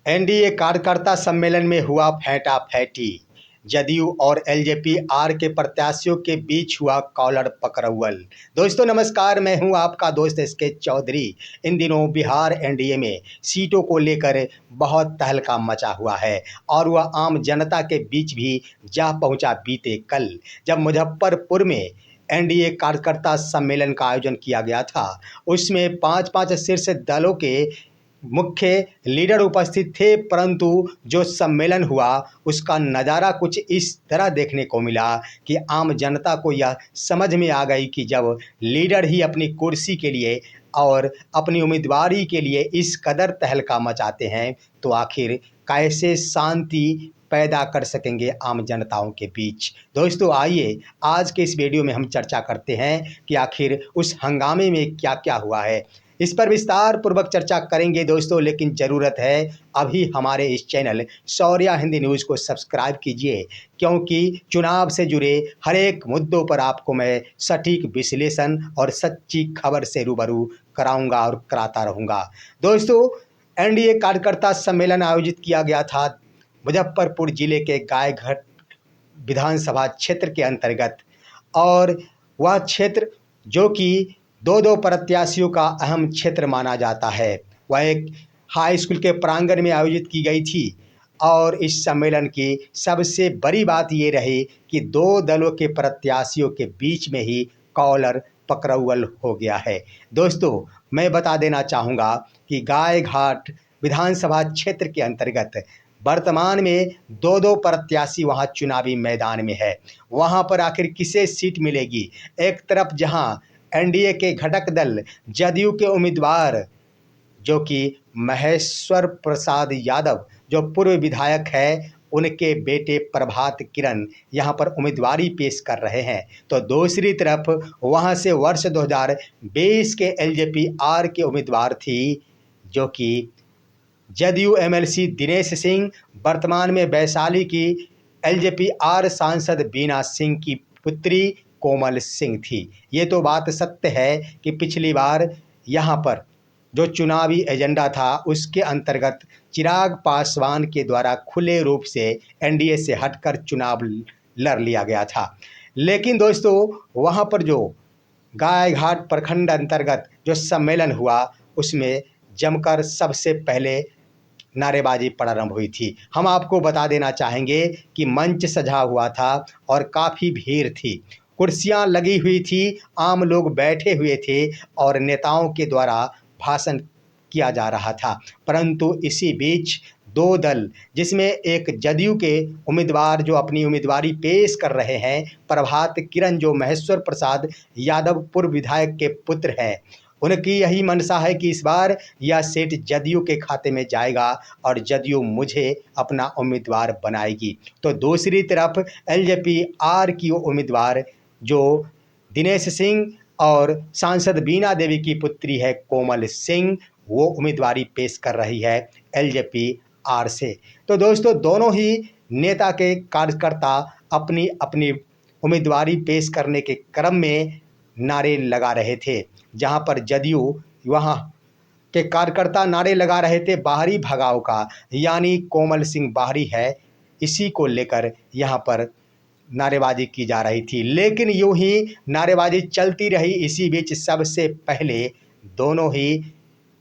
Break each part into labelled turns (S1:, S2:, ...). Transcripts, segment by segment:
S1: NDA कार्यकर्ता सम्मेलन में हुआ फैंटा-फैंटी। जदयू और एलजेपी आर के प्रत्याशियों के बीच हुआ कॉलर पकड़ौल। दोस्तों नमस्कार, मैं हूं आपका दोस्त एसके चौधरी। इन दिनों बिहार एनडीए में सीटों को लेकर बहुत तहलका मचा हुआ है और वह आम जनता के बीच भी जा पहुंचा बीते कल, जब मुजफ्फरपुर में एनडीए कार्यकर्ता सम्मेलन का आयोजन किया गया था। उसमें 5-5 शीर्ष दलों के मुख्य लीडर उपस्थित थे, परंतु जो सम्मेलन हुआ उसका नज़ारा कुछ इस तरह देखने को मिला कि आम जनता को यह समझ में आ गई कि जब लीडर ही अपनी कुर्सी के लिए और अपनी उम्मीदवारी के लिए इस कदर तहलका मचाते हैं, तो आखिर कैसे शांति पैदा कर सकेंगे आम जनताओं के बीच। दोस्तों आइए आज के इस वीडियो में हम चर्चा करते हैं कि आखिर उस हंगामे में क्या क्या हुआ है। इस पर विस्तार पूर्वक चर्चा करेंगे दोस्तों, लेकिन ज़रूरत है अभी हमारे इस चैनल शौर्या हिंदी न्यूज़ को सब्सक्राइब कीजिए, क्योंकि चुनाव से जुड़े हर एक मुद्दों पर आपको मैं सटीक विश्लेषण और सच्ची खबर से रूबरू कराऊंगा और कराता रहूंगा। दोस्तों एनडीए कार्यकर्ता सम्मेलन आयोजित किया गया था मुजफ्फरपुर जिले के गायघाट विधानसभा क्षेत्र के अंतर्गत, और वह क्षेत्र जो कि दो प्रत्याशियों का अहम क्षेत्र माना जाता है, वह एक हाई स्कूल के प्रांगण में आयोजित की गई थी। और इस सम्मेलन की सबसे बड़ी बात ये रही कि दो दलों के प्रत्याशियों के बीच में ही कॉलर पकड़ौल हो गया है। दोस्तों मैं बता देना चाहूँगा कि गायघाट विधानसभा क्षेत्र के अंतर्गत वर्तमान में दो प्रत्याशी वहां चुनावी मैदान में है। वहां पर आखिर किसे सीट मिलेगी? एक तरफ जहां एनडीए के घटक दल जदयू के उम्मीदवार जो कि महेश्वर प्रसाद यादव जो पूर्व विधायक है, उनके बेटे प्रभात किरण यहाँ पर उम्मीदवारी पेश कर रहे हैं, तो दूसरी तरफ वहाँ से वर्ष 2020 के एलजेपी आर के उम्मीदवार थी जो कि जदयू एमएलसी दिनेश सिंह, वर्तमान में वैशाली की एलजेपी आर सांसद बीना सिंह की पुत्री कोमल सिंह थी। ये तो बात सत्य है कि पिछली बार यहाँ पर जो चुनावी एजेंडा था उसके अंतर्गत चिराग पासवान के द्वारा खुले रूप से एनडीए से हटकर चुनाव लड़ लिया गया था। लेकिन दोस्तों वहाँ पर जो गायघाट प्रखंड अंतर्गत जो सम्मेलन हुआ उसमें जमकर सबसे पहले नारेबाजी प्रारंभ हुई थी। हम आपको बता देना चाहेंगे कि मंच सजा हुआ था और काफ़ी भीड़ थी, कुर्सियां लगी हुई थी, आम लोग बैठे हुए थे और नेताओं के द्वारा भाषण किया जा रहा था। परंतु इसी बीच दो दल, जिसमें एक जदयू के उम्मीदवार जो अपनी उम्मीदवारी पेश कर रहे हैं, प्रभात किरण जो महेश्वर प्रसाद यादव पूर्व विधायक के पुत्र हैं, उनकी यही मंशा है कि इस बार यह सीट जदयू के खाते में जाएगा और जदयू मुझे अपना उम्मीदवार बनाएगी। तो दूसरी तरफ एलजेपी आर की उम्मीदवार जो दिनेश सिंह और सांसद बीना देवी की पुत्री है कोमल सिंह, वो उम्मीदवारी पेश कर रही है एलजेपी आर से। तो दोस्तों दोनों ही नेता के कार्यकर्ता अपनी अपनी उम्मीदवारी पेश करने के क्रम में नारे लगा रहे थे। जहां पर जदयू वहां के कार्यकर्ता नारे लगा रहे थे बाहरी भगाव का, यानी कोमल सिंह बाहरी है, इसी को लेकर यहां पर नारेबाजी की जा रही थी। लेकिन यूं ही नारेबाजी चलती रही। इसी बीच सबसे पहले दोनों ही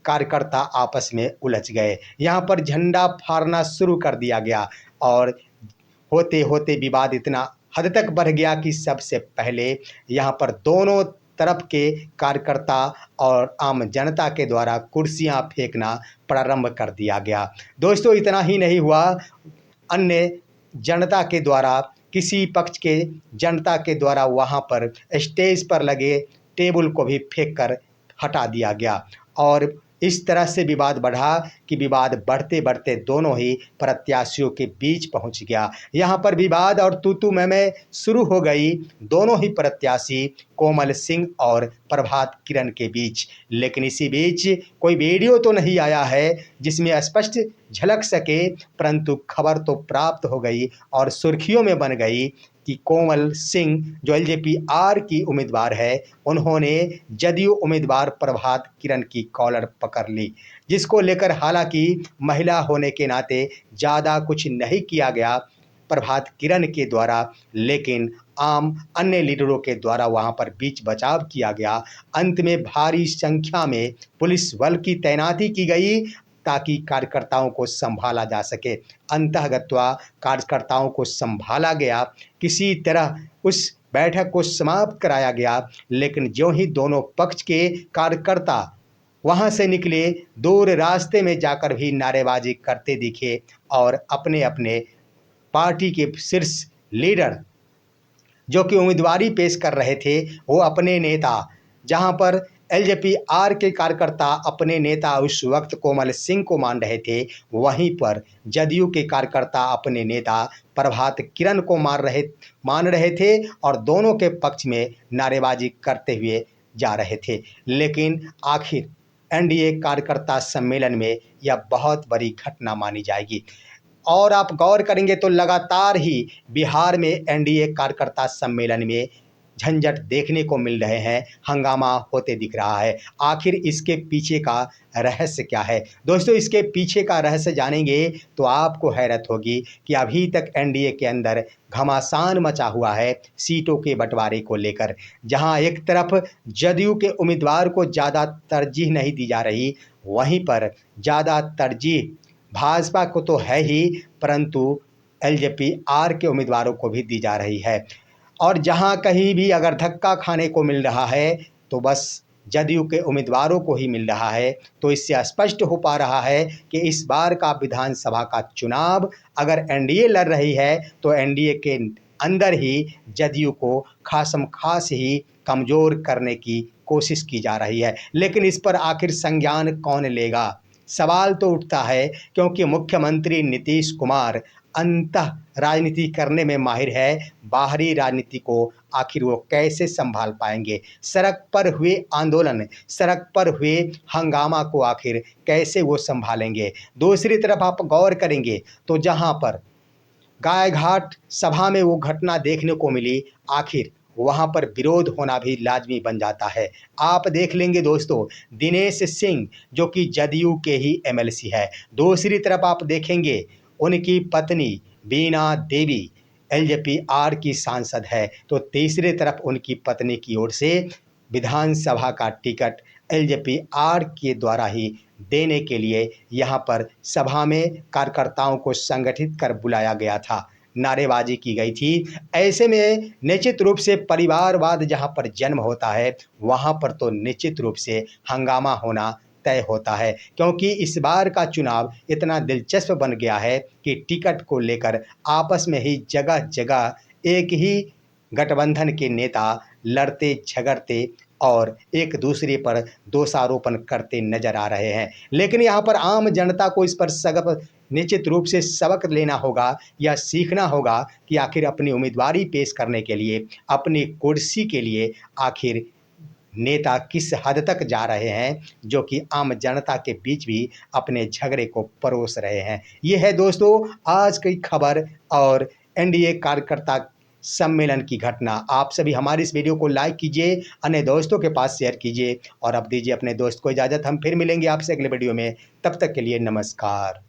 S1: कार्यकर्ता आपस में उलझ गए, यहाँ पर झंडा फहराना शुरू कर दिया गया और होते होते विवाद इतना हद तक बढ़ गया कि सबसे पहले यहाँ पर दोनों तरफ के कार्यकर्ता और आम जनता के द्वारा कुर्सियां फेंकना प्रारंभ कर दिया गया। दोस्तों इतना ही नहीं हुआ, अन्य जनता के द्वारा, किसी पक्ष के जनता के द्वारा वहां पर स्टेज पर लगे टेबल को भी फेंक कर हटा दिया गया और इस तरह से विवाद बढ़ा कि विवाद बढ़ते बढ़ते दोनों ही प्रत्याशियों के बीच पहुंच गया। यहाँ पर विवाद और तू मैं शुरू हो गई दोनों ही प्रत्याशी कोमल सिंह और प्रभात किरण के बीच। लेकिन इसी बीच कोई वीडियो तो नहीं आया है जिसमें स्पष्ट झलक सके, परंतु खबर तो प्राप्त हो गई और सुर्खियों में बन गई कि कोमल सिंह जो एलजेपी आर की उम्मीदवार है, उन्होंने जदयू उम्मीदवार प्रभात किरण की कॉलर पकड़ ली, जिसको लेकर हालांकि महिला होने के नाते ज़्यादा कुछ नहीं किया गया प्रभात किरण के द्वारा, लेकिन आम अन्य लीडरों के द्वारा वहां पर बीच बचाव किया गया। अंत में भारी संख्या में पुलिस बल की तैनाती की गई ताकि कार्यकर्ताओं को संभाला जा सके। अंतःगत्वा कार्यकर्ताओं को संभाला गया, किसी तरह उस बैठक को समाप्त कराया गया। लेकिन ज्यों ही दोनों पक्ष के कार्यकर्ता वहां से निकले, दूर रास्ते में जाकर भी नारेबाजी करते दिखे और अपने अपने पार्टी के शीर्ष लीडर जो कि उम्मीदवारी पेश कर रहे थे, वो अपने नेता, जहां पर एलजेपी आर के कार्यकर्ता अपने नेता उस वक्त कोमल सिंह को मान रहे थे, वहीं पर जदयू के कार्यकर्ता अपने नेता प्रभात किरण को मान रहे थे और दोनों के पक्ष में नारेबाजी करते हुए जा रहे थे। लेकिन आखिर एनडीए कार्यकर्ता सम्मेलन में यह बहुत बड़ी घटना मानी जाएगी। और आप गौर करेंगे तो लगातार ही बिहार में एनडीए कार्यकर्ता सम्मेलन में झंझट देखने को मिल रहे हैं, हंगामा होते दिख रहा है। आखिर इसके पीछे का रहस्य क्या है? दोस्तों, इसके पीछे का रहस्य जानेंगे तो आपको हैरत होगी कि अभी तक एनडीए के अंदर घमासान मचा हुआ है सीटों के बंटवारे को लेकर। जहां एक तरफ जदयू के उम्मीदवार को ज़्यादा तरजीह नहीं दी जा रही, वहीं पर ज़्यादा तरजीह भाजपा को तो है ही, परंतु एलजेपी आर के उम्मीदवारों को भी दी जा रही है। और जहां कहीं भी अगर धक्का खाने को मिल रहा है तो बस जदयू के उम्मीदवारों को ही मिल रहा है। तो इससे स्पष्ट हो पा रहा है कि इस बार का विधानसभा का चुनाव अगर एनडीए लड़ रही है तो एनडीए के अंदर ही जदयू को खासम खास ही कमज़ोर करने की कोशिश की जा रही है। लेकिन इस पर आखिर संज्ञान कौन लेगा, सवाल तो उठता है, क्योंकि मुख्यमंत्री नीतीश कुमार अंतः राजनीति करने में माहिर है, बाहरी राजनीति को आखिर वो कैसे संभाल पाएंगे? सड़क पर हुए आंदोलन, सड़क पर हुए हंगामा को आखिर कैसे वो संभालेंगे? दूसरी तरफ आप गौर करेंगे तो जहां पर गायघाट सभा में वो घटना देखने को मिली, आखिर वहां पर विरोध होना भी लाजमी बन जाता है। आप देख लेंगे दोस्तों, दिनेश सिंह जो कि जदयू के ही एमएलसी है, दूसरी तरफ आप देखेंगे उनकी पत्नी बीना देवी एलजेपी आर की सांसद है, तो तीसरी तरफ उनकी पत्नी की ओर से विधानसभा का टिकट एलजेपी आर के द्वारा ही देने के लिए यहाँ पर सभा में कार्यकर्ताओं को संगठित कर बुलाया गया था, नारेबाजी की गई थी। ऐसे में निश्चित रूप से परिवारवाद जहाँ पर जन्म होता है, वहाँ पर तो निश्चित रूप से हंगामा होना तय होता है, क्योंकि इस बार का चुनाव इतना दिलचस्प बन गया है कि टिकट को लेकर आपस में ही जगह जगह एक ही गठबंधन के नेता लड़ते झगड़ते और एक दूसरे पर दोषारोपण करते नजर आ रहे हैं। लेकिन यहाँ पर आम जनता को इस पर निश्चित रूप से सबक लेना होगा या सीखना होगा कि आखिर अपनी उम्मीदवारी पेश करने के लिए, अपनी कुर्सी के लिए आखिर नेता किस हद तक जा रहे हैं, जो कि आम जनता के बीच भी अपने झगड़े को परोस रहे हैं। ये है दोस्तों आज की खबर और एनडीए कार्यकर्ता सम्मेलन की घटना। आप सभी हमारी इस वीडियो को लाइक कीजिए, अन्य दोस्तों के पास शेयर कीजिए और अब दीजिए अपने दोस्त को इजाज़त। हम फिर मिलेंगे आपसे अगले वीडियो में, तब तक के लिए नमस्कार।